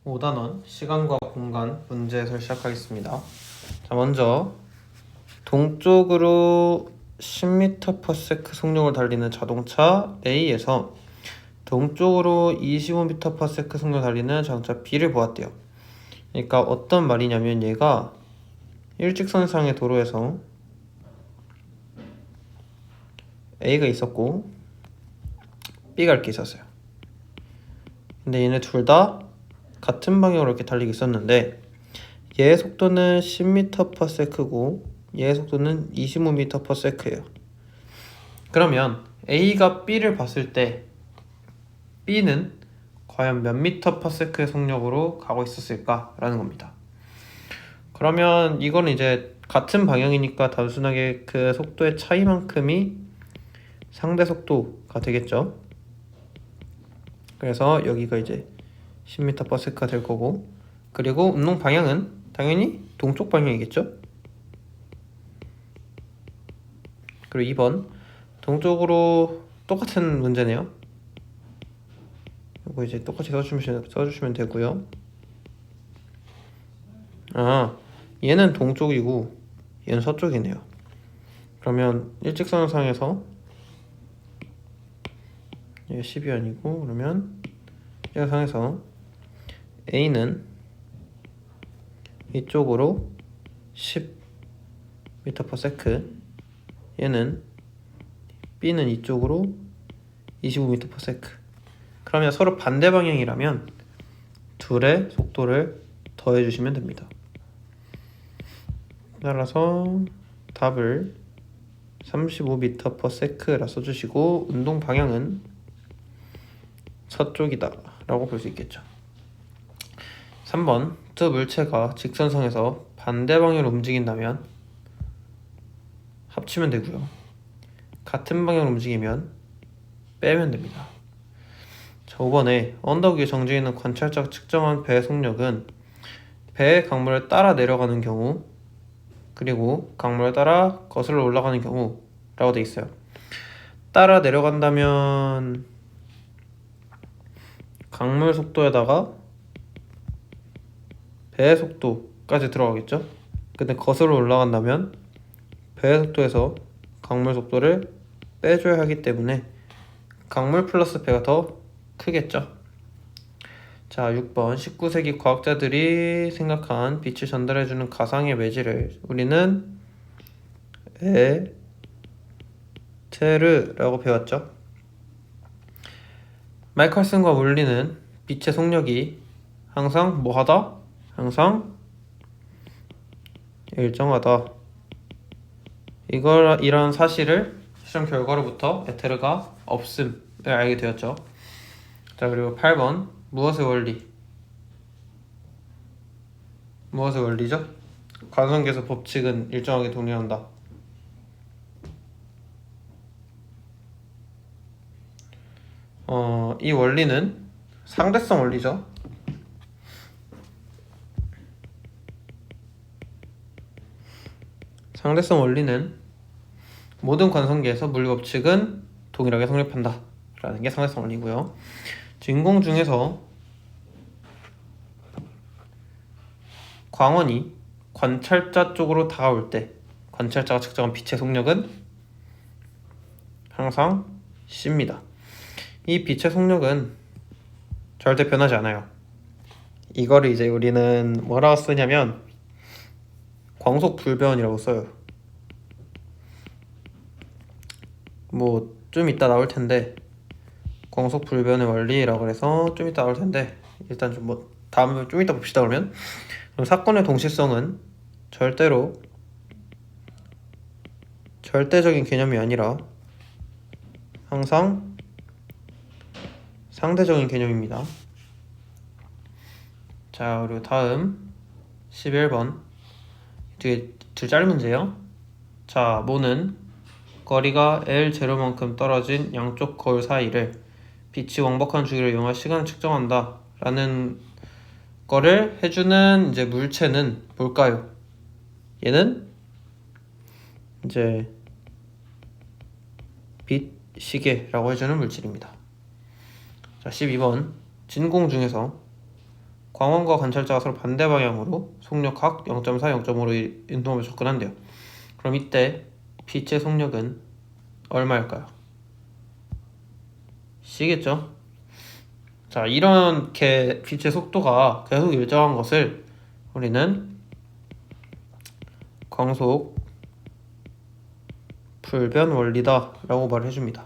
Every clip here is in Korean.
5단원 시간과 공간 문제에서 시작하겠습니다. 자, 먼저 동쪽으로 10m/s 속력을 달리는 자동차 A에서 동쪽으로 25m/s 속력을 달리는 자동차 B를 보았대요. 그러니까 어떤 말이냐면 얘가 일직선상의 도로에서 A가 있었고 B가 이렇게 있었어요. 근데 얘네 둘 다 같은 방향으로 이렇게 달리고 있었는데 얘의 속도는 10m/s고 얘의 속도는 25m/s예요. 그러면 A가 B를 봤을 때 B는 과연 몇 m/s의 속력으로 가고 있었을까? 라는 겁니다. 그러면 이거는 이제 같은 방향이니까 단순하게 그 속도의 차이만큼이 상대 속도가 되겠죠. 그래서 여기가 이제 10m/s가 될 거고, 그리고 운동 방향은 당연히 동쪽 방향이겠죠. 그리고 2번 동쪽으로 똑같은 문제네요. 이거 이제 똑같이 써주시면 되고요. 얘는 동쪽이고 얘는 서쪽이네요. 그러면 일직선상에서 얘 10이 아니고 그러면 일직선상에서 A는 이쪽으로 10m/s, 얘는 B는 이쪽으로 25m/s. 그러면 서로 반대 방향이라면 둘의 속도를 더해주시면 됩니다. 따라서 답을 35m/s라 써주시고 운동 방향은 서쪽이다 라고 볼 수 있겠죠. 3번 두 물체가 직선상에서 반대 방향으로 움직인다면 합치면 되고요. 같은 방향으로 움직이면 빼면 됩니다. 자, 5번에 언덕 위에 정지해 있는 관찰자가 측정한 배의 속력은 배의 강물을 따라 내려가는 경우 그리고 강물을 따라 거슬러 올라가는 경우라고 돼 있어요. 따라 내려간다면 강물 속도에다가 배의 속도까지 들어가겠죠. 근데 거슬러 올라간다면 배의 속도에서 강물 속도를 빼줘야 하기 때문에 강물 플러스 배가 더 크겠죠. 자, 6번 19세기 과학자들이 생각한 빛을 전달해주는 가상의 매질을 우리는 에테르라고 배웠죠. 마이클슨과 물리는 빛의 속력이 항상 뭐하다? 항상 일정하다. 이런 사실을 실험 결과로부터 에테르가 없음을 알게 되었죠. 자, 그리고 8번 무엇의 원리? 무엇의 원리죠? 관성계에서 법칙은 일정하게 동일한다. 이 원리는 상대성 원리죠. 상대성 원리는 모든 관성계에서 물리 법칙은 동일하게 성립한다 라는 게 상대성 원리고요. 진공 중에서 광원이 관찰자 쪽으로 다가올 때 관찰자가 측정한 빛의 속력은 항상 C입니다. 이 빛의 속력은 절대 변하지 않아요. 이거를 이제 우리는 뭐라고 쓰냐면 광속 불변이라고 써요. 뭐 좀 이따 나올 텐데 광속 불변의 원리라고 해서 좀 이따 나올 텐데 일단 좀 뭐 다음에 좀 이따 봅시다. 그럼 사건의 동시성은 절대적인 개념이 아니라 항상 상대적인 개념입니다. 자, 그리고 다음 11번 뒤에 두 짧은 문제예요. 자, 모는 거리가 L0만큼 떨어진 양쪽 거울 사이를 빛이 왕복한 주기를 이용해 시간을 측정한다 라는 거를 해주는 이제 물체는 뭘까요? 얘는 이제 빛 시계라고 해주는 물질입니다. 자, 12번 진공 중에서 광원과 관찰자가 서로 반대 방향으로 속력 각 0.4, 0.5로 이동하며 접근한대요. 그럼 이때 빛의 속력은 얼마일까요? c겠죠? 자, 이렇게 빛의 속도가 계속 일정한 것을 우리는 광속 불변 원리다 라고 말을 해줍니다.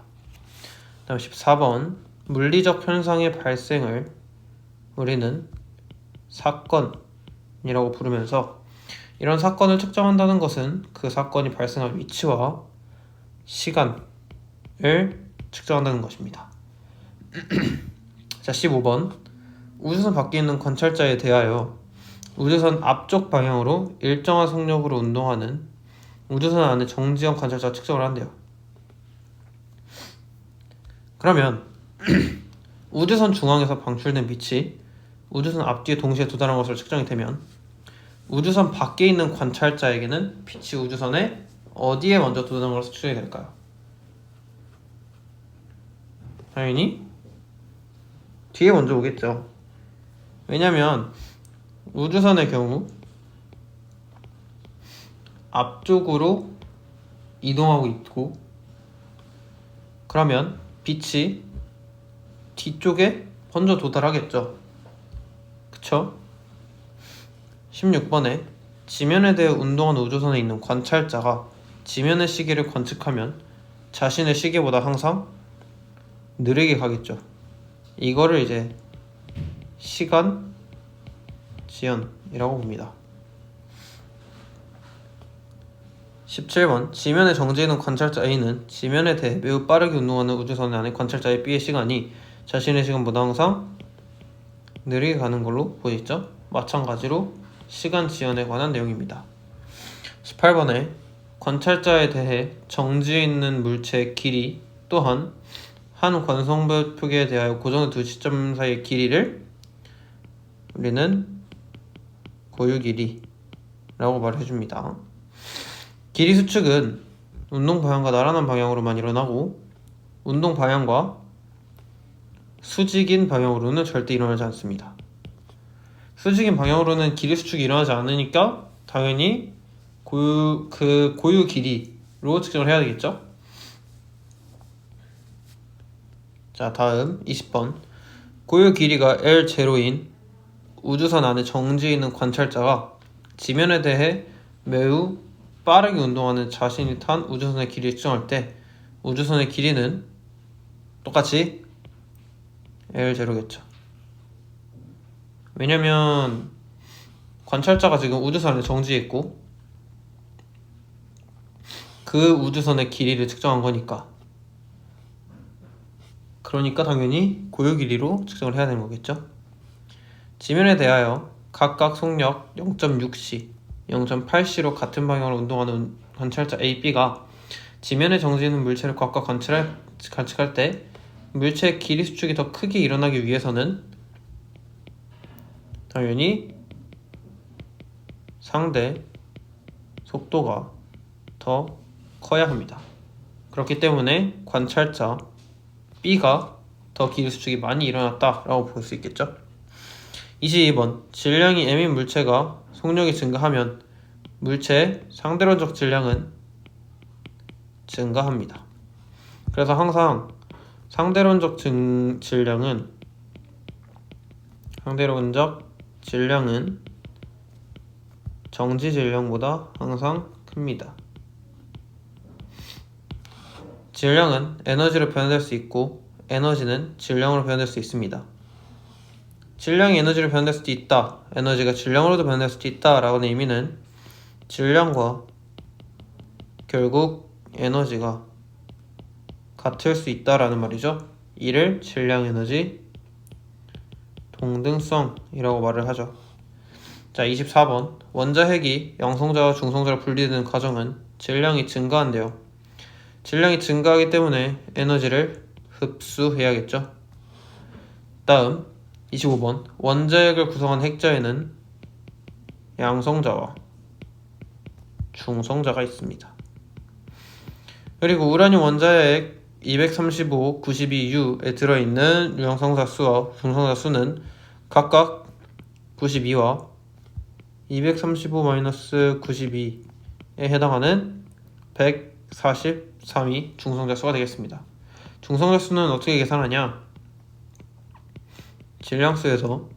다음 14번 물리적 현상의 발생을 우리는 사건이라고 부르면서 이런 사건을 측정한다는 것은 그 사건이 발생할 위치와 시간을 측정한다는 것입니다. 자, 15번 우주선 밖에 있는 관찰자에 대하여 우주선 앞쪽 방향으로 일정한 속력으로 운동하는 우주선 안에 정지형 관찰자가 측정을 한대요. 그러면 우주선 중앙에서 방출된 빛이 우주선 앞뒤에 동시에 도달한 것으로 측정이 되면 우주선 밖에 있는 관찰자에게는 빛이 우주선에 어디에 먼저 도달한 것으로 측정이 될까요? 당연히 뒤에 먼저 오겠죠. 왜냐면 우주선의 경우 앞쪽으로 이동하고 있고 그러면 빛이 뒤쪽에 먼저 도달하겠죠. 그쵸? 16번에 지면에 대해 운동하는 우주선에 있는 관찰자가 지면의 시계를 관측하면 자신의 시계보다 항상 느리게 가겠죠. 이거를 이제 시간 지연이라고 봅니다. 17번 지면에 정지해 있는 관찰자 A는 지면에 대해 매우 빠르게 운동하는 우주선 안에 관찰자 B의 시간이 자신의 시간보다 항상 느리게 가는 걸로 보이죠? 마찬가지로 시간 지연에 관한 내용입니다. 18번에 관찰자에 대해 정지해 있는 물체의 길이 또한 한 관성별 표기에 대하여 고정된 두 시점 사이의 길이를 우리는 고유 길이라고 말해줍니다. 길이 수축은 운동 방향과 나란한 방향으로만 일어나고 운동 방향과 수직인 방향으로는 절대 일어나지 않습니다. 수직인 방향으로는 길이 수축이 일어나지 않으니까 당연히 고유 길이로 측정을 해야 되겠죠. 자, 다음 20번 고유 길이가 L0인 우주선 안에 정지해 있는 관찰자가 지면에 대해 매우 빠르게 운동하는 자신이 탄 우주선의 길이를 측정할 때 우주선의 길이는 똑같이 L0겠죠. 왜냐면 관찰자가 지금 우주선 안에 정지해 있고 그 우주선의 길이를 측정한 거니까 그러니까 당연히 고유 길이로 측정을 해야 되는 거겠죠. 지면에 대하여 각각 속력 0.6c, 0.8c로 같은 방향으로 운동하는 관찰자 A, B가 지면에 정지있는 물체를 각각 관측할 때 물체의 길이 수축이 더 크게 일어나기 위해서는 당연히 상대 속도가 더 커야 합니다. 그렇기 때문에 관찰자 B가 더 길이 수축이 많이 일어났다라고 볼 수 있겠죠. 22번 질량이 M인 물체가 속력이 증가하면 물체의 상대론적 질량은 증가합니다. 그래서 항상 상대론적 질량은 정지 질량보다 항상 큽니다. 질량은 에너지로 변화될 수 있고 에너지는 질량으로 변화될 수 있습니다. 질량이 에너지로 변화될 수도 있다, 에너지가 질량으로도 변화될 수도 있다 라는 의미는 질량과 결국 에너지가 같을 수 있다라는 말이죠. 이를 질량 에너지 동등성이라고 말을 하죠. 자, 24번 원자핵이 양성자와 중성자로 분리되는 과정은 질량이 증가한대요. 질량이 증가하기 때문에 에너지를 흡수해야겠죠. 다음 25번 원자핵을 구성한 핵자에는 양성자와 중성자가 있습니다. 그리고 우라늄 원자핵 235, 92U에 들어있는 양성자 수와 중성자 수는 각각 92와 235-92에 해당하는 143이 중성자수가 되겠습니다. 중성자수는 어떻게 계산하냐? 질량수에서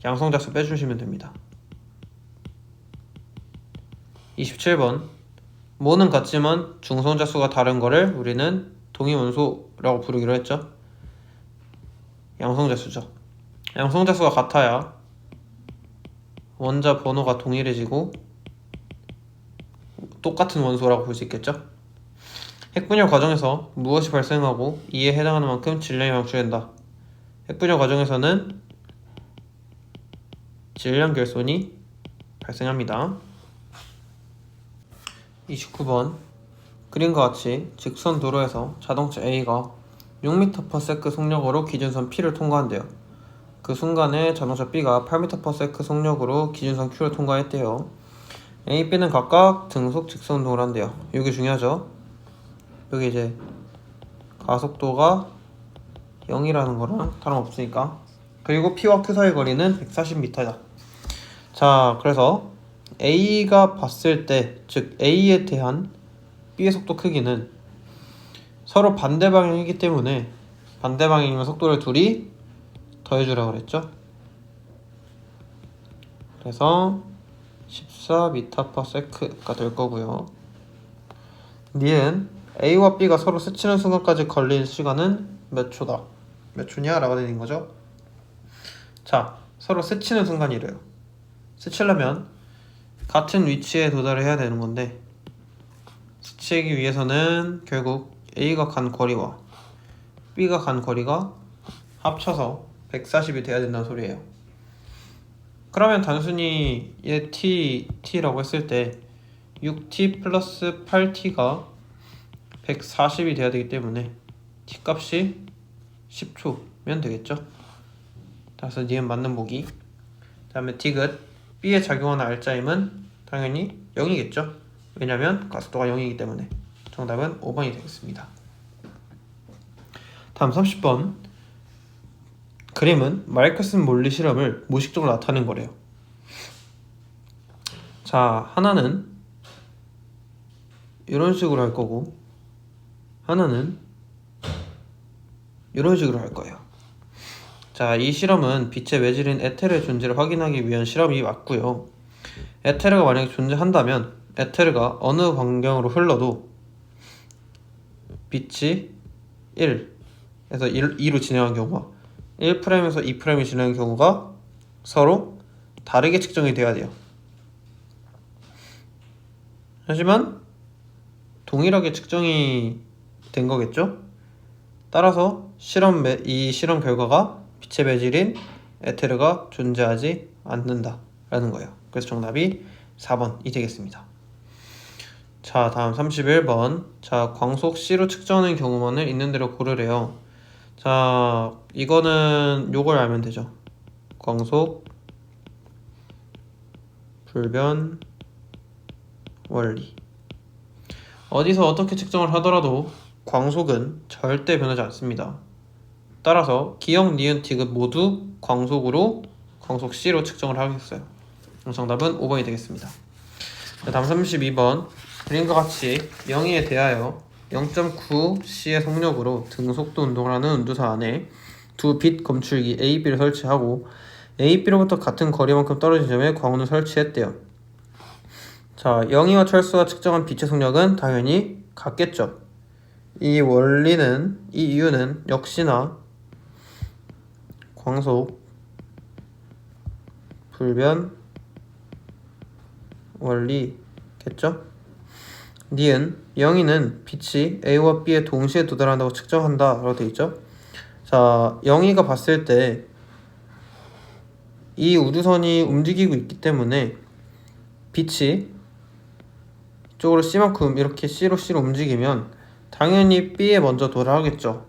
양성자수 빼주시면 됩니다. 27번 모는 같지만 중성자수가 다른 거를 우리는 동위원소라고 부르기로 했죠. 양성자수죠. 양성자수가 같아야 원자 번호가 동일해지고 똑같은 원소라고 볼 수 있겠죠. 핵분열 과정에서 무엇이 발생하고 이에 해당하는 만큼 질량이 방출된다. 핵분열 과정에서는 질량 결손이 발생합니다. 29번 그림과 같이 직선 도로에서 자동차 A가 6m/s 속력으로 기준선 P를 통과한대요. 그 순간에 자동차 B가 8m/s 속력으로 기준선 Q를 통과했대요. A, B는 각각 등속 직선 운동을 한대요. 이게 중요하죠. 여기 이제 가속도가 0이라는 거랑 다름없으니까. 그리고 P와 Q 사이 거리는 140m다. 자, 그래서 A가 봤을 때, 즉 A에 대한 B의 속도 크기는 서로 반대 방향이기 때문에 반대 방향이면 속도를 둘이 더해주라고 그랬죠. 그래서 14m/s가 될 거고요. 니은 A와 B가 서로 스치는 순간까지 걸린 시간은 몇 초다? 몇 초냐? 라고 되는 거죠. 자, 서로 스치는 순간이래요. 스치려면 같은 위치에 도달을 해야 되는 건데, 스치기 위해서는 결국 A가 간 거리와 B가 간 거리가 합쳐서 140이 돼야 된다는 소리예요. 그러면 단순히 얘 t라고 했을 때 6t 플러스 8t가 140이 돼야 되기 때문에 t 값이 10초면 되겠죠. 그래서 니은 맞는 보기. 그 다음에 디귿 B에 작용하는 R자임은 당연히 0이겠죠. 왜냐면 가속도가 0이기 때문에. 정답은 5번이 되겠습니다. 다음 30번 그림은 마이클슨 몰리 실험을 무식적으로 나타낸 거래요. 자, 하나는 이런 식으로 할 거고 하나는 이런 식으로 할 거예요. 자, 이 실험은 빛의 외질인 에테르의 존재를 확인하기 위한 실험이 맞고요. 에테르가 만약에 존재한다면 에테르가 어느 방향으로 흘러도 빛이 1에서 2로 진행한 경우와 1'에서 2'이 진행한 경우가 서로 다르게 측정이 돼야 돼요. 하지만 동일하게 측정이 된 거겠죠? 따라서 이 실험 결과가 빛의 배질인 에테르가 존재하지 않는다 라는 거예요. 그래서 정답이 4번이 되겠습니다. 자, 다음 31번. 자, 광속 C로 측정하는 경우만을 있는 대로 고르래요. 자, 이거는 요걸 알면 되죠. 광속 불변 원리. 어디서 어떻게 측정을 하더라도 광속은 절대 변하지 않습니다. 따라서 기역, 니은, 디귿 모두 광속 C로 측정을 하겠어요. 정답은 5번이 되겠습니다. 자, 다음 32번. 그림과 같이 영희에 대하여 0.9C의 속력으로 등속도 운동을 하는 운두사 안에 두 빛 검출기 A, B를 설치하고 A, B로부터 같은 거리만큼 떨어진 점에 광원을 설치했대요. 자, 영희와 철수가 측정한 빛의 속력은 당연히 같겠죠. 이 이유는 역시나 광속 불변 원리겠죠. 니은 영희는 빛이 A와 B에 동시에 도달한다고 측정한다 라고 되어 있죠. 자, 영희가 봤을 때 이 우주선이 움직이고 있기 때문에 빛이 이쪽으로 C만큼 이렇게 C로 움직이면 당연히 B에 먼저 도달하겠죠.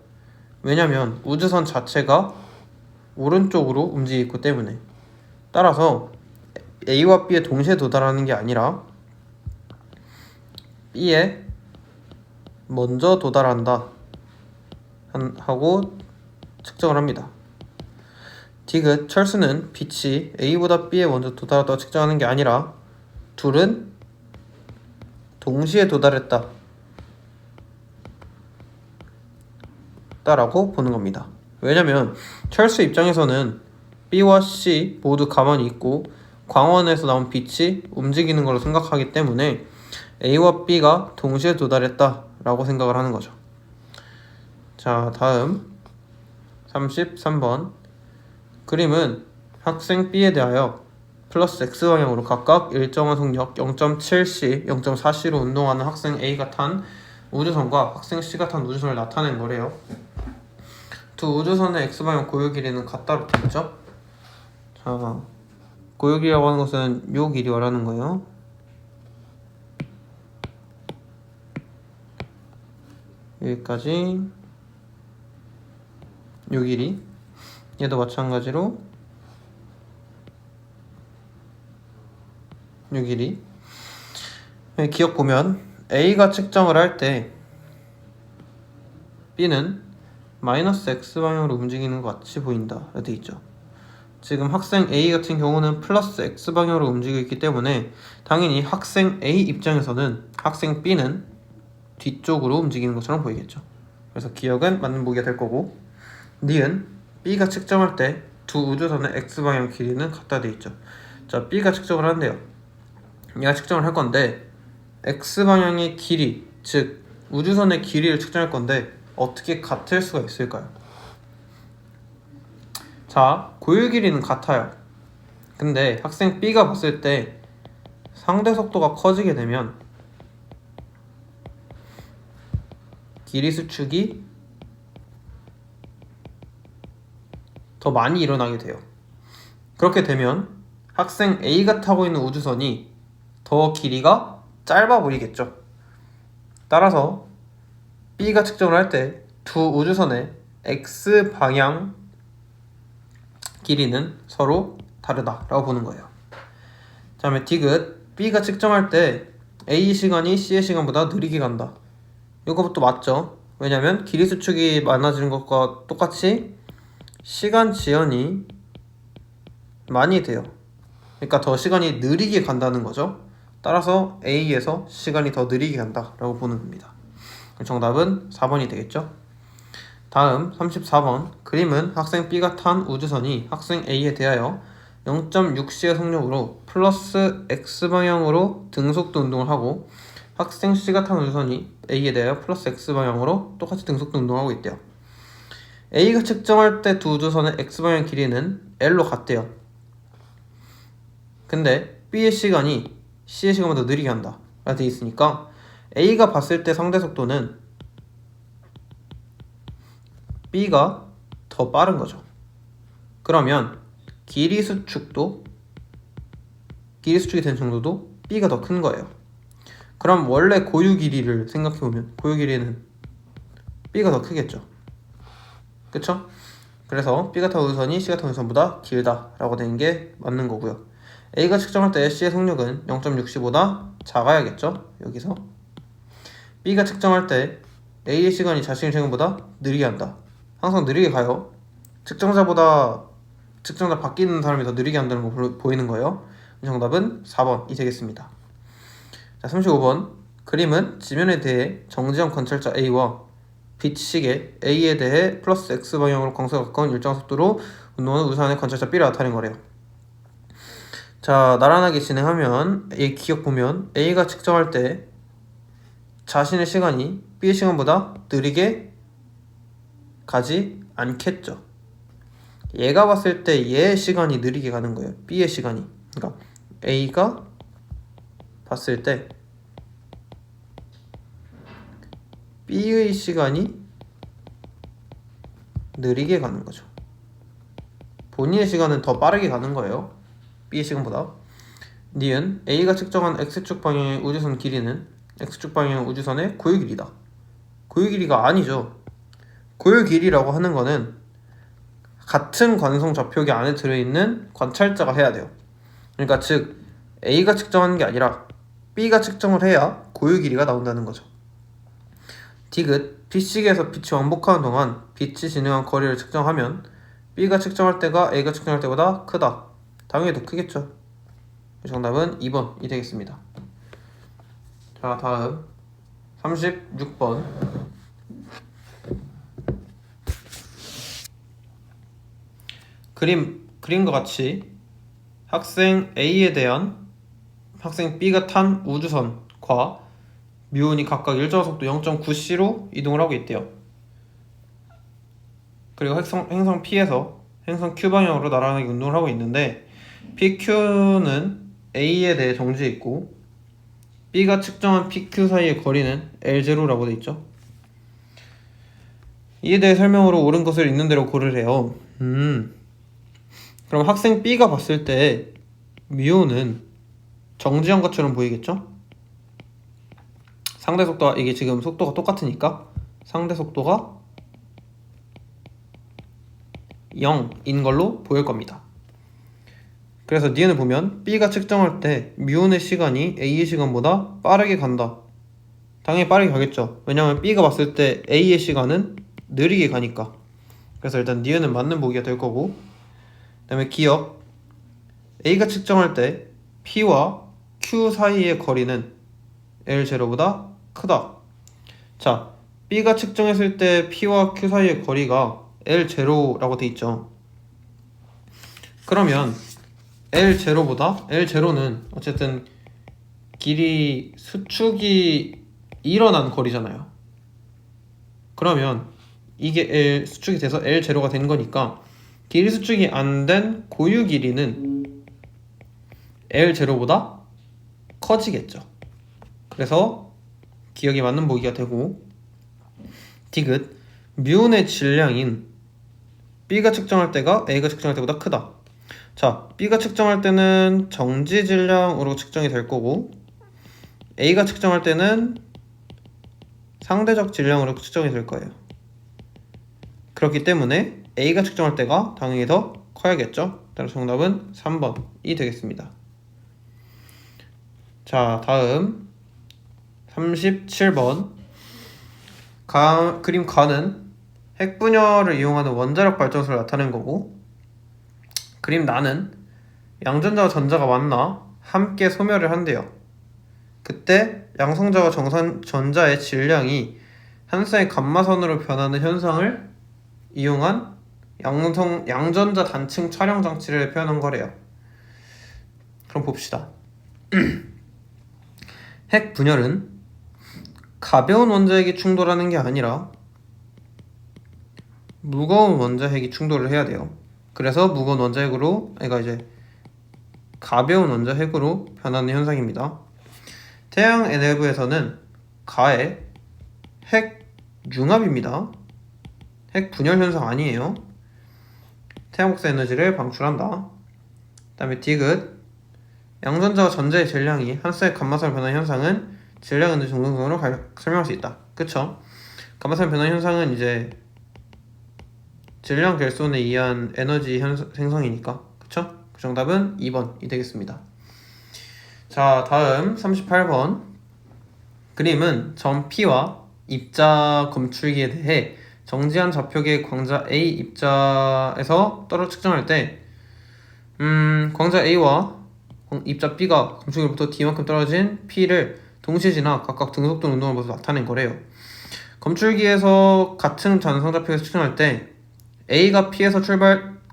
왜냐면 우주선 자체가 오른쪽으로 움직이기 때문에. 따라서 A와 B에 동시에 도달하는 게 아니라 B에 먼저 도달한다 하고 측정을 합니다. 디귿 철수는 빛이 A보다 B에 먼저 도달했다고 측정하는 게 아니라 둘은 동시에 도달했다 라고 보는 겁니다. 왜냐면 철수 입장에서는 B와 C 모두 가만히 있고 광원에서 나온 빛이 움직이는 걸로 생각하기 때문에 A와 B가 동시에 도달했다 라고 생각을 하는 거죠. 자, 다음 33번 그림은 학생 B에 대하여 플러스 X방향으로 각각 일정한 속력 0.7C, 0.4C로 운동하는 학생 A가 탄 우주선과 학생 C가 탄 우주선을 나타낸 거래요. 두 우주선의 X방향 고유 길이는 같다로 되겠죠? 자, 고유 길이라고 하는 것은 요 길이 말하는 거예요. 여기까지 요 길이, 얘도 마찬가지로 요 길이. 기억 보면 A가 측정을 할 때 B는 마이너스 X방향으로 움직이는 것 같이 보인다 라고 되어 있죠. 지금 학생 A 같은 경우는 플러스 X방향으로 움직이고 있기 때문에 당연히 학생 A 입장에서는 학생 B는 뒤쪽으로 움직이는 것처럼 보이겠죠. 그래서 기억은 맞는 보기가 될 거고, 니은 B가 측정할 때 두 우주선의 X방향 길이는 같다 되어 있죠. 자, B가 측정을 하는데요. 얘가 측정을 할 건데 X방향의 길이, 즉 우주선의 길이를 측정할 건데 어떻게 같을 수가 있을까요? 자, 고유 길이는 같아요. 근데 학생 B가 봤을 때 상대 속도가 커지게 되면 길이 수축이 더 많이 일어나게 돼요. 그렇게 되면 학생 A가 타고 있는 우주선이 더 길이가 짧아 보이겠죠. 따라서 B가 측정을 할 때 두 우주선의 X방향 길이는 서로 다르다라고 보는 거예요. 다음에 디귿 B가 측정할 때 A 시간이 C의 시간보다 느리게 간다. 이거부터 맞죠? 왜냐면 길이 수축이 많아지는 것과 똑같이 시간 지연이 많이 돼요. 그러니까 더 시간이 느리게 간다는 거죠. 따라서 A에서 시간이 더 느리게 간다라고 보는 겁니다. 정답은 4번이 되겠죠? 다음 34번 그림은 학생 B가 탄 우주선이 학생 A에 대하여 0.6C의 속력으로 플러스 X방향으로 등속도 운동을 하고 학생 C가 탄 우주선이 A에 대하여 플러스 X방향으로 똑같이 등속도 운동을 하고 있대요. A가 측정할 때 두 우주선의 X방향 길이는 L로 같대요. 근데 B의 시간이 C의 시간보다 느리게 한다 라고 되어 있으니까 A가 봤을 때 상대 속도는 B가 더 빠른 거죠. 그러면 길이 수축이 된 정도도 B가 더 큰 거예요. 그럼 원래 고유 길이를 생각해보면 고유 길이는 B가 더 크겠죠. 그쵸? 그래서 B가 탄 우주선이 C가 탄 우주선보다 길다 라고 되는 게 맞는 거고요. A가 측정할 때 C의 속력은 0.6C보다 작아야겠죠. 여기서 B가 측정할 때 A의 시간이 자신의 시간보다 느리게 한다. 항상 느리게 가요. 측정자 바뀌는 사람이 더 느리게 한다는 거 보이는 거예요. 정답은 4번이 되겠습니다. 자, 35번 그림은 지면에 대해 정지형 관찰자 A와 빛시계 A에 대해 플러스 X방향으로 광수가 가까운 일정 속도로 운동하는 우주선의 관찰자 B를 나타낸 거래요. 자, 나란하게 진행하면 이 기억 보면 A가 측정할 때 자신의 시간이 B의 시간보다 느리게 가지 않겠죠. 얘가 봤을 때 얘의 시간이 느리게 가는 거예요. B의 시간이. 그러니까 A가 봤을 때 B의 시간이 느리게 가는 거죠. 본인의 시간은 더 빠르게 가는 거예요. B의 시간보다. 니은 A가 측정한 X축 방향의 우주선 길이는 X축 방향의 우주선의 고유 길이다. 고유 길이가 아니죠. 고유 길이라고 하는 거는 같은 관성 좌표기 안에 들어있는 관찰자가 해야 돼요. 그러니까 즉 A가 측정하는 게 아니라 B가 측정을 해야 고유 길이가 나온다는 거죠. 디귿 B시계에서 빛이 왕복하는 동안 빛이 진행한 거리를 측정하면 B가 측정할 때가 A가 측정할 때보다 크다. 당연히 더 크겠죠. 정답은 2번이 되겠습니다. 자, 다음 36번. 그림과 같이 학생 A에 대한 학생 B가 탄 우주선과 뮤온이 각각 일정한 속도 0.9c로 이동을 하고 있대요. 그리고 행성 P에서 행성 Q 방향으로 나란하게 운동을 하고 있는데 PQ는 A에 대해 정지해 있고 B가 측정한 PQ 사이의 거리는 L0라고 되어 있죠. 이에 대해 설명으로 옳은 것을 있는 대로 고르래요. 그럼 학생 B가 봤을 때 뮤온은 정지한 것처럼 보이겠죠? 상대 속도가, 이게 지금 속도가 똑같으니까 상대 속도가 0인 걸로 보일 겁니다. 그래서 니은을 보면 B가 측정할 때 뮤온의 시간이 A의 시간보다 빠르게 간다. 당연히 빠르게 가겠죠. 왜냐면 B가 봤을 때 A의 시간은 느리게 가니까. 그래서 일단 니은은 맞는 보기가 될 거고, 그 다음에 기억, A가 측정할 때 P와 Q 사이의 거리는 L0보다 크다. 자, B가 측정했을 때 P와 Q 사이의 거리가 L0라고 돼 있죠. 그러면 L0는 어쨌든 길이 수축이 일어난 거리잖아요. 그러면 이게 수축이 돼서 L0가 된 거니까 길이 수축이 안 된 고유 길이는 L0보다 커지겠죠. 그래서 기억이 맞는 보기가 되고, 디귿, 뮤온의 질량인 B가 측정할 때가 A가 측정할 때보다 크다. 자, B가 측정할 때는 정지 질량으로 측정이 될 거고 A가 측정할 때는 상대적 질량으로 측정이 될 거예요. 그렇기 때문에 A가 측정할 때가 당연히 더 커야겠죠. 따라서 정답은 3번이 되겠습니다. 자, 다음 37번. 그림 가는 핵분열을 이용하는 원자력 발전소를 나타낸 거고, 그림 나는 양전자와 전자가 만나 함께 소멸을 한대요. 그때 양성자와 전자의 질량이 한 쌍의 감마선으로 변하는 현상을 이용한 양전자 단층 촬영 장치를 표현한 거래요. 그럼 봅시다. 핵 분열은 가벼운 원자핵이 충돌하는 게 아니라 무거운 원자핵이 충돌을 해야 돼요. 그래서 무거운 원자핵으로, 이제 가벼운 원자핵으로 변하는 현상입니다. 태양의 내부에서는 가의 핵 융합입니다. 핵 분열 현상 아니에요. 태양 복사 에너지를 방출한다. 그 다음에 디귿, 양전자와 전자의 질량이 한 쌍의 감마선으로 변하는 현상은 질량 에너지 동등성으로 설명할 수 있다. 그쵸? 감마선 변화 현상은 이제 질량 결손에 의한 에너지 생성이니까. 그쵸? 그 정답은 2번이 되겠습니다. 자, 다음 38번. 그림은 점 P와 입자 검출기에 대해 정지한 좌표계 광자 A 입자에서 떨어 측정할 때 광자 A와 입자 B가 검출기로부터 D만큼 떨어진 P를 동시에 지나 각각 등속도로 운동하는 모습을 나타낸 거래요. 검출기에서 같은 잔성 좌표에서 측정할 때 A가 P에서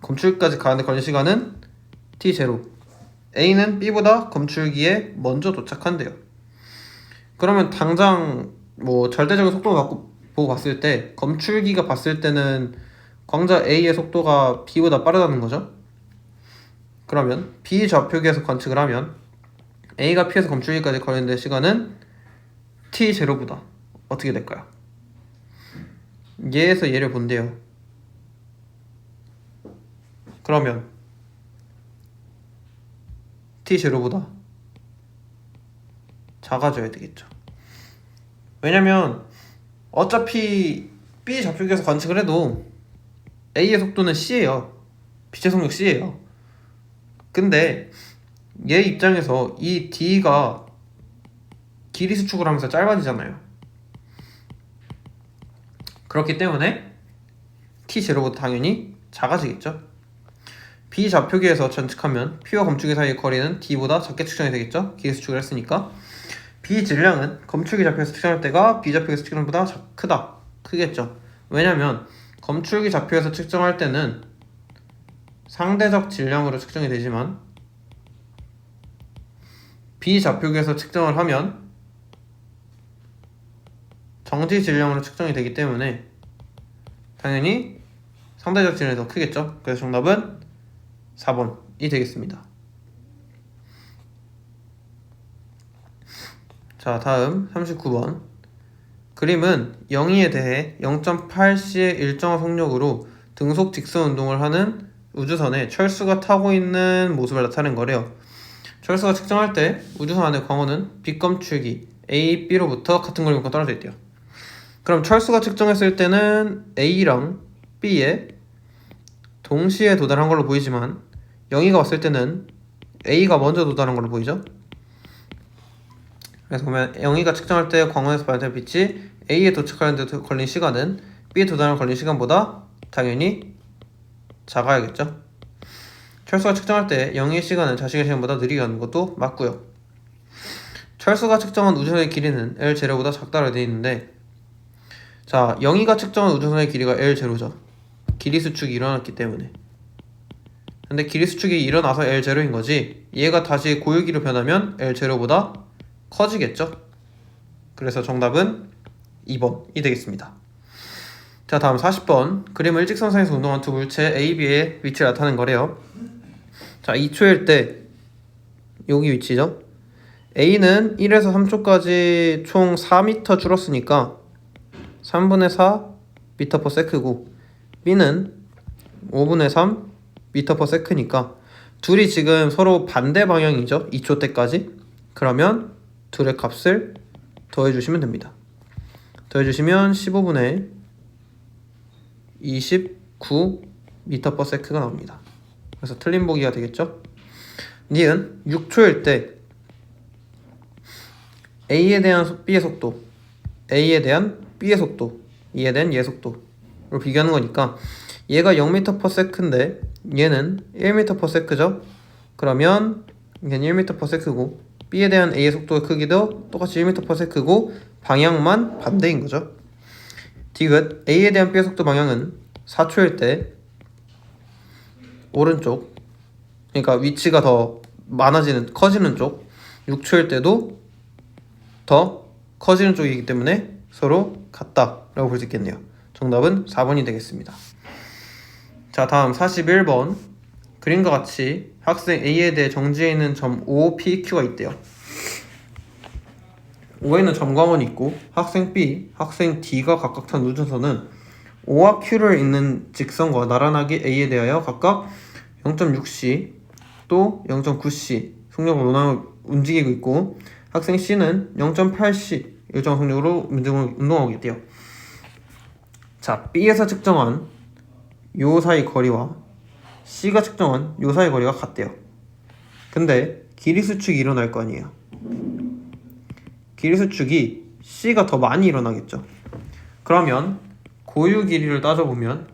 검출기까지 가는데 걸린 시간은 T0. A는 B보다 검출기에 먼저 도착한대요. 그러면 당장 절대적인 속도를 보고 봤을 때 검출기가 봤을 때는 광자 A의 속도가 B보다 빠르다는 거죠. 그러면 B 좌표계에서 관측을 하면 A가 P에서 검출기까지 걸리는 시간은 T0보다 어떻게 될까요? 얘에서 얘를 본대요. 그러면 T0보다 작아져야 되겠죠. 왜냐면 어차피 B 좌표계에서 관측을 해도 A의 속도는 C예요. 빛의 속력 C예요. 근데 얘 입장에서 이 D가 길이 수축을 하면서 짧아지잖아요. 그렇기 때문에 T0보다 당연히 작아지겠죠. B 좌표기에서 전측하면 P와 검출기 사이의 거리는 D보다 작게 측정이 되겠죠. 기계수축을 했으니까. B 질량은 검출기 좌표에서 측정할 때가 B 좌표에서 측정할 때보다 크겠죠. 왜냐면 검출기 좌표에서 측정할 때는 상대적 질량으로 측정이 되지만 B 좌표기에서 측정을 하면 정지 질량으로 측정이 되기 때문에 당연히 상대적 질량이 더 크겠죠. 그래서 정답은 4번이 되겠습니다. 자, 다음 39번. 그림은 영희에 대해 0.8c의 일정한 속력으로 등속 직선 운동을 하는 우주선에 철수가 타고 있는 모습을 나타낸 거래요. 철수가 측정할 때 우주선 안의 광원은 B 검출기 A, B로부터 같은 거리만큼 떨어져 있대요. 그럼 철수가 측정했을 때는 A랑 B에 동시에 도달한 걸로 보이지만 영희가 왔을 때는 A가 먼저 도달한 걸로 보이죠. 그래서 보면 영희가 측정할 때 광원에서 발현된 빛이 A에 도착하는 데 걸린 시간은 B에 도달하는 걸린 시간보다 당연히 작아야겠죠. 철수가 측정할 때 영희의 시간은 자식의 시간보다 느리게 가는 것도 맞고요. 철수가 측정한 우주선의 길이는 L0보다 작다고 되어 있는데, 자, 영희가 측정한 우주선의 길이가 L0죠. 길이 수축이 일어났기 때문에. 근데 길이 수축이 일어나서 L0인 거지, 얘가 다시 고유기로 변하면 L0보다 커지겠죠. 그래서 정답은 2번이 되겠습니다. 자, 다음 40번. 그림은 일직선상에서 운동한 두 물체 A, B의 위치를 나타낸 거래요. 자, 2초일 때 여기 위치죠. A는 1에서 3초까지 총 4m 줄었으니까 3분의 4 m/s고, B는 5분의 3 m/s니까 둘이 지금 서로 반대 방향이죠. 2초 때까지. 그러면 둘의 값을 더해주시면 됩니다. 더해주시면 15분의 29 m/s가 나옵니다. 그래서 틀린 보기가 되겠죠. 니은 6초일 때 A에 대한 B의 속도, A에 대한 B의 속도, E에 대한 얘 속도로 비교하는 거니까 얘가 0m/s인데 얘는 1m/s죠. 그러면 얘는 1m/s고 B에 대한 A의 속도의 크기도 똑같이 1m/s고 방향만 반대인 거죠. 디귿 A에 대한 B의 속도 방향은 4초일 때 오른쪽, 그러니까 위치가 더 커지는 쪽, 6초일 때도 더 커지는 쪽이기 때문에 서로 같다라고 볼 수 있겠네요. 정답은 4번이 되겠습니다. 자, 다음 41번. 그림과 같이 학생 A에 대해 정지해 있는 점 O, P, Q가 있대요. O에는 점광원이 있고 학생 B, 학생 D가 각각 탄 우주선은 O와 Q를 잇는 직선과 나란하게 A에 대하여 각각 0.6c 또 0.9c 속력으로 움직이고 있고, 학생 C는 0.8c 일정 속력으로 운동하고 있대요. 자, B에서 측정한 요 사이 거리와 C가 측정한 요 사이 거리가 같대요. 근데 길이 수축이 일어날 거 아니에요. 길이 수축이 C가 더 많이 일어나겠죠. 그러면 고유 길이를 따져보면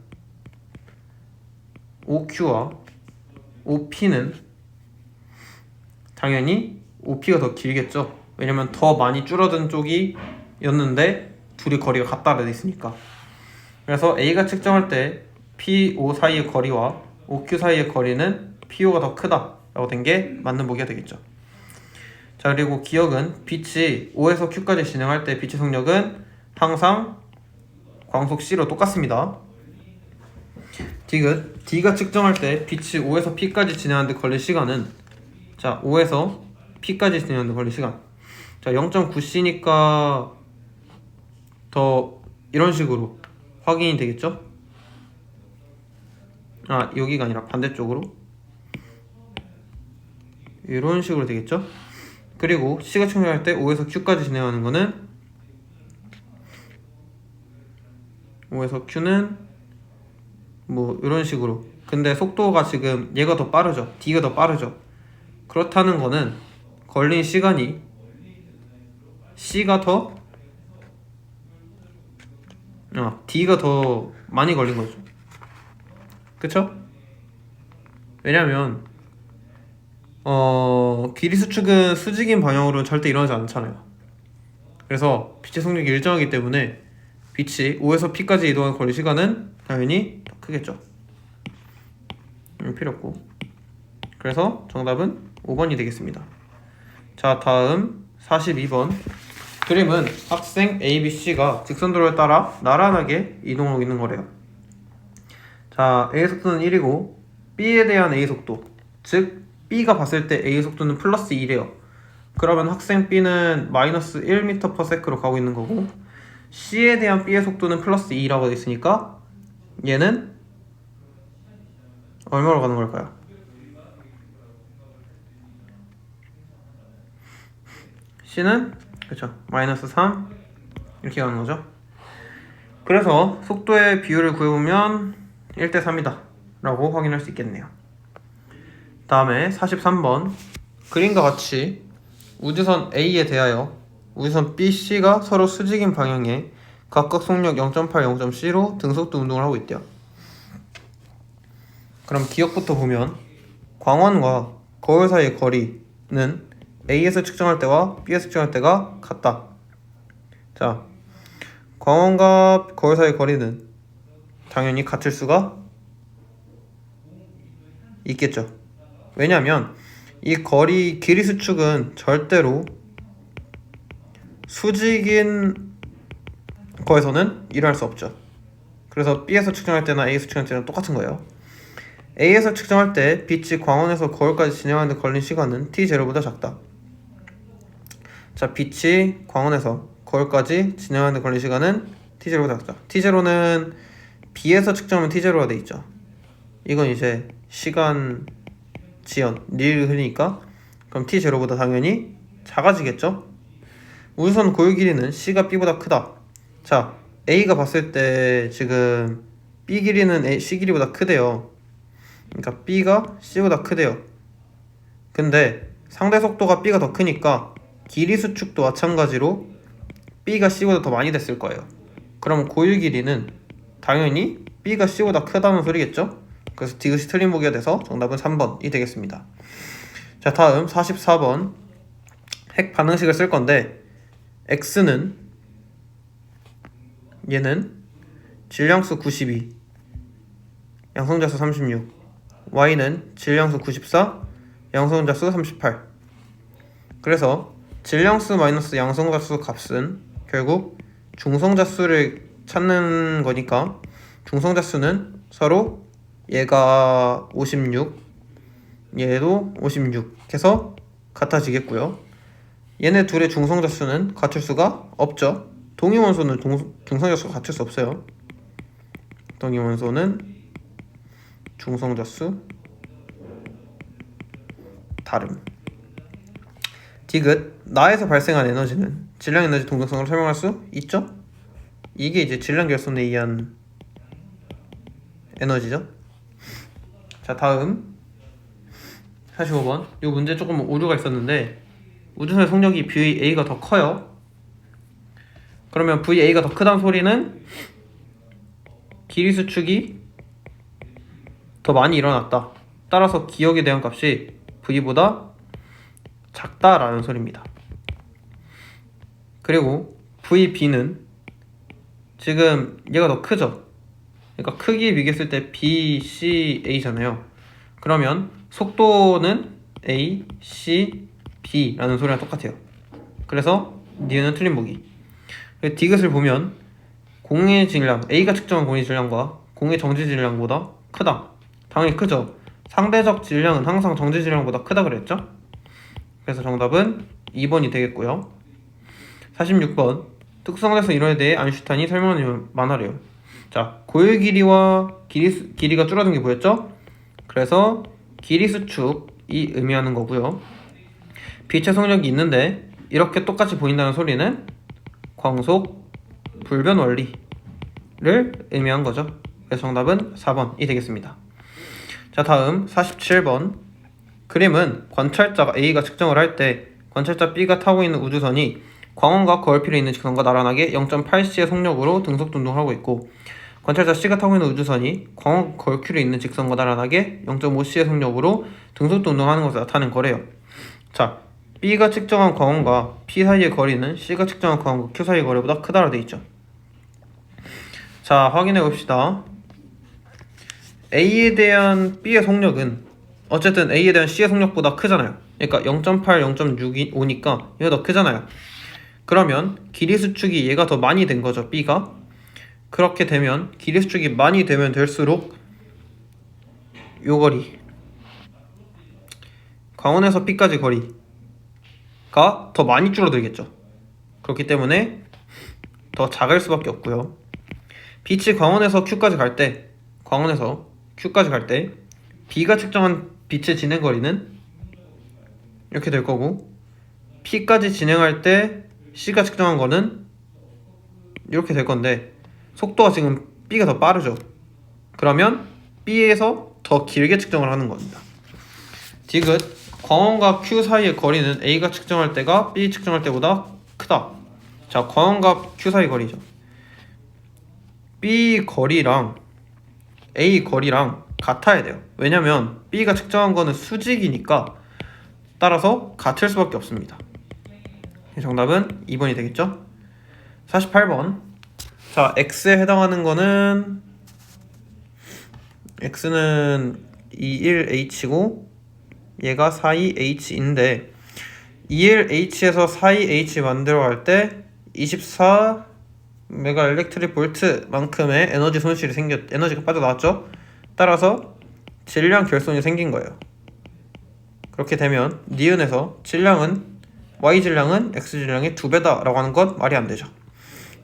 OQ와 OP는 당연히 OP가 더 길겠죠. 왜냐면 더 많이 줄어든 쪽이 였는데 둘이 거리가 같다고 돼 있으니까. 그래서 A가 측정할 때 PO 사이의 거리와 OQ 사이의 거리는 PO가 더 크다라고 된 게 맞는 보기가 되겠죠. 자, 그리고 기억은 빛이 O에서 Q까지 진행할 때 빛의 속력은 항상 광속 C로 똑같습니다. 디귿 D가 측정할 때 빛이 O에서 P까지 진행하는데 걸릴 시간은, 자, O에서 P까지 진행하는데 걸릴 시간, 자, 0.9c니까 더 이런 식으로 확인이 되겠죠? 아, 여기가 아니라 반대쪽으로 이런 식으로 되겠죠? 그리고 C가 측정할 때 O에서 Q까지 진행하는 거는, O에서 Q는 뭐 이런 식으로. 근데 속도가 지금 얘가 더 빠르죠. D가 더 빠르죠. 그렇다는 거는 걸린 시간이 C가 더 D가 더 많이 걸린 거죠. 그쵸? 왜냐면 길이 수축은 수직인 방향으로는 절대 일어나지 않잖아요. 그래서 빛의 속력이 일정하기 때문에 빛이 O에서 P까지 이동하는 거리 시간은 당연히 더 크겠죠. 필요 없고. 그래서 정답은 5번이 되겠습니다. 자, 다음 42번. 그림은 학생 A, B, C가 직선도로에 따라 나란하게 이동하고 있는 거래요. 자, A의 속도는 1이고 B에 대한 A 속도, 즉 B가 봤을 때 A 속도는 플러스 2래요. 그러면 학생 B는 마이너스 1m/s로 가고 있는 거고, C에 대한 B의 속도는 플러스 2라고 되어 있으니까 얘는 얼마로 가는 걸까요? C는 그쵸, 마이너스 3 이렇게 가는 거죠. 그래서 속도의 비율을 구해보면 1대3이다 라고 확인할 수 있겠네요. 다음에 43번. 그림과 같이 우주선 A에 대하여 우주선 B, C가 서로 수직인 방향에 각각 속력 0.8, 0.C로 등속도 운동을 하고 있대요. 그럼 기억부터 보면 광원과 거울 사이의 거리는 A에서 측정할 때와 B에서 측정할 때가 같다. 자, 광원과 거울 사이의 거리는 당연히 같을 수가 있겠죠. 왜냐하면 이 거리 길이 수축은 절대로 수직인 거에서는 일어날 수 없죠. 그래서 B에서 측정할 때나 A에서 측정할 때는 똑같은 거예요. A에서 측정할 때 빛이 광원에서 거울까지 진행하는 데 걸린 시간은 T0보다 작다. 자, 빛이 광원에서 거울까지 진행하는 데 걸린 시간은 T0보다 작다. T0는 B에서 측정하면 T0가 돼 있죠. 이건 이제 시간 지연, 릴 흐리니까 그럼 T0보다 당연히 작아지겠죠? 우주선 고유 길이는 C가 B보다 크다. 자, A가 봤을 때 지금 B 길이는 C 길이보다 크대요. 그러니까 B가 C보다 크대요. 근데 상대 속도가 B가 더 크니까 길이 수축도 마찬가지로 B가 C보다 더 많이 됐을 거예요. 그럼 고유 길이는 당연히 B가 C보다 크다는 소리겠죠? 그래서 디귿이 틀린 보기가 돼서 정답은 3번이 되겠습니다. 자, 다음 44번. 핵 반응식을 쓸 건데 X는 얘는 질량수 92, 양성자수 36, Y는 질량수 94, 양성자수 38. 그래서 질량수 마이너스 양성자수 값은 결국 중성자수를 찾는 거니까 중성자수는 서로 얘가 56, 얘도 56 해서 같아지겠고요. 얘네 둘의 중성자수는 같을 수가 없죠. 동위원소는 중성자수가 같을 수 없어요. 동위원소는 중성자수 다름. 디귿, 나에서 발생한 에너지는 질량 에너지 동등성으로 설명할 수 있죠? 이게 이제 질량 결손에 의한 에너지죠. 자, 다음 45번. 이 문제 조금 오류가 있었는데 우주선의 속력이 VA가 더 커요. 그러면 VA가 더 크다는 소리는 길이 수축이 더 많이 일어났다. 따라서 기억에 대한 값이 V보다 작다라는 소리입니다. 그리고 VB는 지금 얘가 더 크죠? 그러니까 크기에 비교했을 때 B, C, A잖아요. 그러면 속도는 A, C, B라는 소리랑 똑같아요. 그래서 니은은 틀린 보기. 디귿을 보면 공의 질량, A가 측정한 공의 질량과 공의 정지 질량보다 크다. 당연히 크죠. 상대적 질량은 항상 정지 질량보다 크다 그랬죠? 그래서 정답은 2번이 되겠고요. 46번. 특성에서 이론에 대해 아인슈타인이 설명하는 만화래요. 자, 고유 길이와 길이가 줄어든 게 보였죠? 그래서 길이 수축이 의미하는 거고요. 빛의 속력이 있는데 이렇게 똑같이 보인다는 소리는 광속 불변 원리를 의미한 거죠. 그래서 정답은 4번이 되겠습니다. 자, 다음 47번. 그림은 관찰자 A가 측정을 할 때 관찰자 B가 타고 있는 우주선이 광원과 거울필에 있는 직선과 나란하게 0.8c의 속력으로 등속도 운동을 하고 있고 관찰자 C가 타고 있는 우주선이 광원 걸큐를 있는 직선과 나란하게 0.5c의 속력으로 등속도 운동하는 것을 나타낸 거래요. 자, B가 측정한 광원과 P 사이의 거리는 C가 측정한 광원과 Q 사이의 거리보다 크다라 돼 있죠. 자, 확인해 봅시다. A에 대한 B의 속력은 어쨌든 A에 대한 C의 속력보다 크잖아요. 그러니까 0.8, 0.65니까 얘가 더 크잖아요. 그러면 길이 수축이 얘가 더 많이 된 거죠, B가. 그렇게 되면 길이 수축이 많이 되면 될수록 요 거리, 광원에서 P까지 거리가 더 많이 줄어들겠죠. 그렇기 때문에 더 작을 수밖에 없고요. 빛이 광원에서 Q까지 갈 때, 광원에서 Q까지 갈 때 B가 측정한 빛의 진행 거리는 이렇게 될 거고, P까지 진행할 때 C가 측정한 거는 이렇게 될 건데, 속도가 지금 B가 더 빠르죠. 그러면 B에서 더 길게 측정을 하는 겁니다. 디귿, 광원과 Q 사이의 거리는 A가 측정할 때가 B 측정할 때보다 크다. 자, 광원과 Q 사이 거리죠. B 거리랑 A 거리랑 같아야 돼요. 왜냐면 B가 측정한 거는 수직이니까 따라서 같을 수밖에 없습니다. 정답은 2번이 되겠죠? 48번. 자, X에 해당하는 거는 X는 21H고 얘가 42H인데 21H에서 42H 만들어갈 때 24 메가 일렉트릭 볼트만큼의 에너지 손실이 에너지가 빠져나왔죠. 따라서 질량 결손이 생긴 거예요. 그렇게 되면 니은에서 Y 질량은 X 질량의 2배다 라고 하는 건 말이 안 되죠.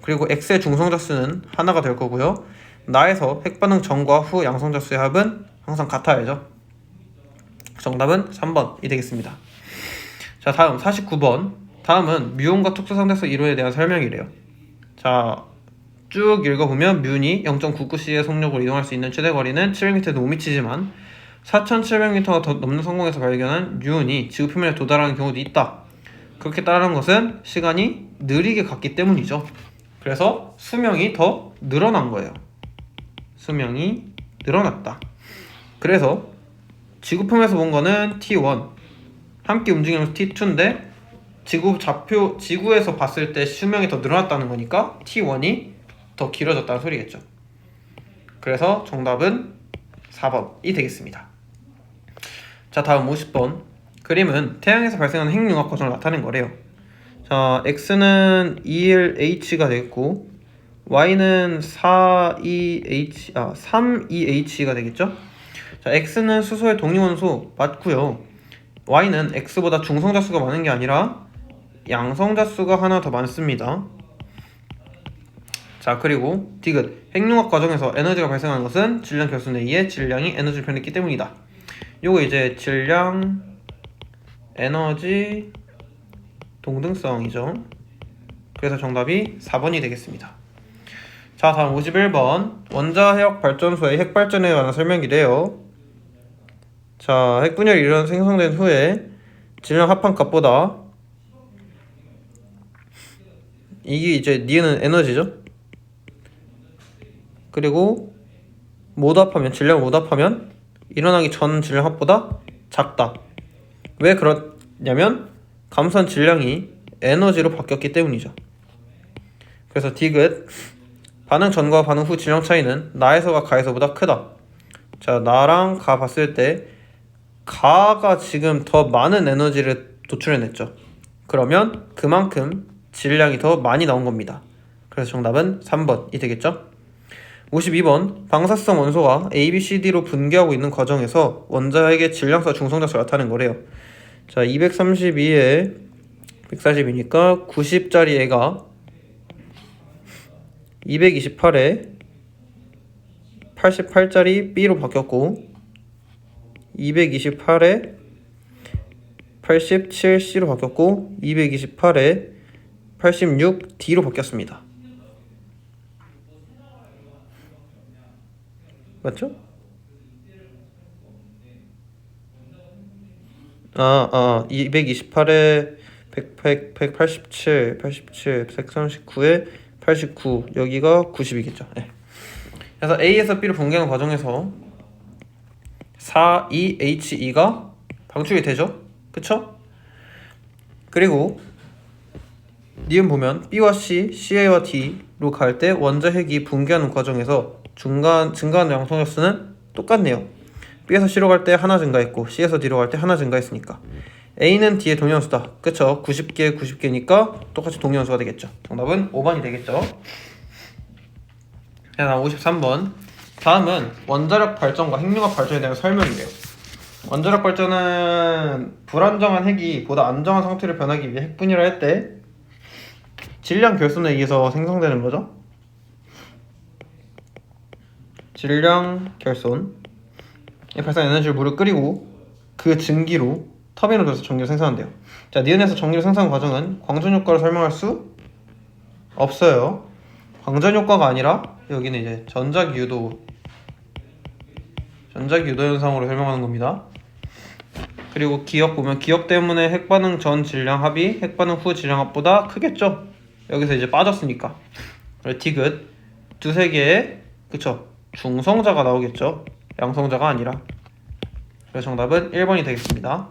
그리고 X의 중성자수는 하나가 될 거고요. 나에서 핵반응 전과 후 양성자수의 합은 항상 같아야죠. 정답은 3번이 되겠습니다. 자, 다음 49번. 다음은 뮤온과 특수상대성 이론에 대한 설명이래요. 자, 쭉 읽어보면 뮤온이 0.99c의 속력으로 이동할 수 있는 최대 거리는 700m 노미치지만 4,700m가 더 넘는 성공에서 발견한 뮤온이 지구 표면에 도달하는 경우도 있다. 그렇게 따르는 것은 시간이 느리게 갔기 때문이죠. 그래서 수명이 더 늘어난 거예요. 수명이 늘어났다. 그래서 지구표면에서 본 거는 T1, 함께 움직이면서 T2인데 지구에서 봤을 때 수명이 더 늘어났다는 거니까 T1이 더 길어졌다는 소리겠죠. 그래서 정답은 4번이 되겠습니다. 자, 다음 50번. 그림은 태양에서 발생하는 핵융합 과정을 나타낸 거래요. 자, X는 21H가 되겠고 Y는 32H가 되겠죠? 자, X는 수소의 동위원소 맞고요. Y는 X보다 중성자수가 많은 게 아니라 양성자수가 하나 더 많습니다. 자, 그리고 디귿, 핵융합 과정에서 에너지가 발생하는 것은 질량 결손에 의해 질량이 에너지를 변했기 때문이다. 요거 이제 질량, 에너지, 동등성이죠. 그래서 정답이 4번이 되겠습니다. 자, 다음 51번. 원자력 발전소의 핵발전에 관한 설명이래요. 자, 핵분열이 생성된 후에 질량 합한값보다, 이게 이제 니은은 에너지죠. 그리고 질량 모두 합하면 일어나기 전 질량 합보다 작다. 왜 그러냐면 감소한 질량이 에너지로 바뀌었기 때문이죠. 그래서 디귿, 반응 전과 반응 후 질량 차이는 나에서가 가에서보다 크다. 자, 나랑 가 봤을 때 가가 지금 더 많은 에너지를 도출해냈죠. 그러면 그만큼 질량이 더 많이 나온 겁니다. 그래서 정답은 3번이 되겠죠. 52번. 방사성 원소가 A, B, C, D로 분개하고 있는 과정에서 원자핵의 질량과 중성자수를 나타낸 거래요. 자, 232에 140이니까 90짜리 애가 228에 88짜리 B로 바뀌었고 228에 87C로 바뀌었고 228에 86D로 바뀌었습니다. 맞죠? 228에 187, 139에 89, 여기가 90이겠죠. 네. 그래서 A에서 B를 분개하는 과정에서 4EHE가 방출이 되죠? 그쵸? 그리고 니은 보면 B와 C, C와 D로 갈 때 원자 핵이 분개하는 과정에서 증가하는 양성역수는 똑같네요. B에서 C로 갈 때 하나 증가했고 C에서 D로 갈 때 하나 증가했으니까 A는 D의 동위원수다. 그쵸? 90개, 90개니까 똑같이 동위원수가 되겠죠. 정답은 5번이 되겠죠. 자, 53번. 다음은 원자력 발전과 핵융합 발전에 대한 설명이에요. 원자력 발전은 불안정한 핵이 보다 안정한 상태로 변하기 위해 핵분열을 할 때 질량 결손에 의해서 생성되는 거죠. 질량 결손 발생 에너지를 물을 끓이고 그 증기로 터빈으로 돌려서 전기를 생산한대요. 자, 니은에서 전기를 생산하는 과정은 광전 효과를 설명할 수 없어요. 광전 효과가 아니라 여기는 이제 전자기 유도 현상으로 설명하는 겁니다. 그리고 기억 보면 기억 때문에 핵반응 전 질량 합이 핵반응 후 질량 합보다 크겠죠. 여기서 이제 빠졌으니까. 디귿 두세 개의 그쵸 중성자가 나오겠죠. 양성자가 아니라. 그래서 정답은 1번이 되겠습니다.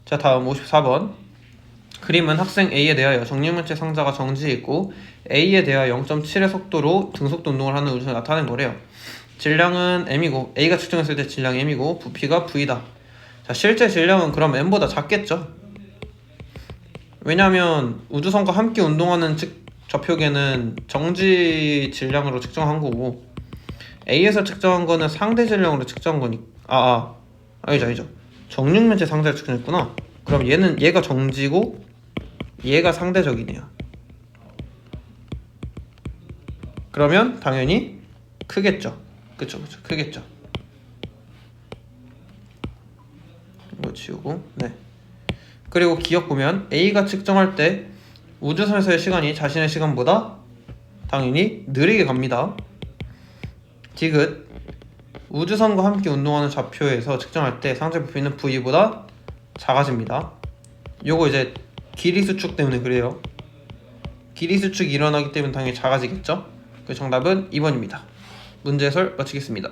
자, 다음 54번. 그림은 학생 A에 대하여 정육면체 상자가 정지해 있고 A에 대하여 0.7의 속도로 등속도 운동을 하는 우주선을 나타낸 거래요. 질량은 m이고 A가 측정했을 때 질량이 m이고 부피가 v다. 자, 실제 질량은 그럼 m보다 작겠죠. 왜냐하면 우주선과 함께 운동하는 좌표계는 정지 질량으로 측정한 거고 A에서 측정한 거는 상대 질량으로 측정한 거니까 아니죠. 정육면체 상자를 측정했구나. 그럼 얘가 정지고 얘가 상대적이네요. 그러면 당연히 크겠죠. 그쵸 크겠죠. 이거 지우고 네. 그리고 기억 보면 A가 측정할 때 우주선에서의 시간이 자신의 시간보다 당연히 느리게 갑니다. 디귿 우주선과 함께 운동하는 좌표에서 측정할 때 상대 부피는 V보다 작아집니다. 요거 이제 길이 수축 때문에 그래요. 길이 수축이 일어나기 때문에 당연히 작아지겠죠. 그 정답은 2번입니다. 문제 해설 마치겠습니다.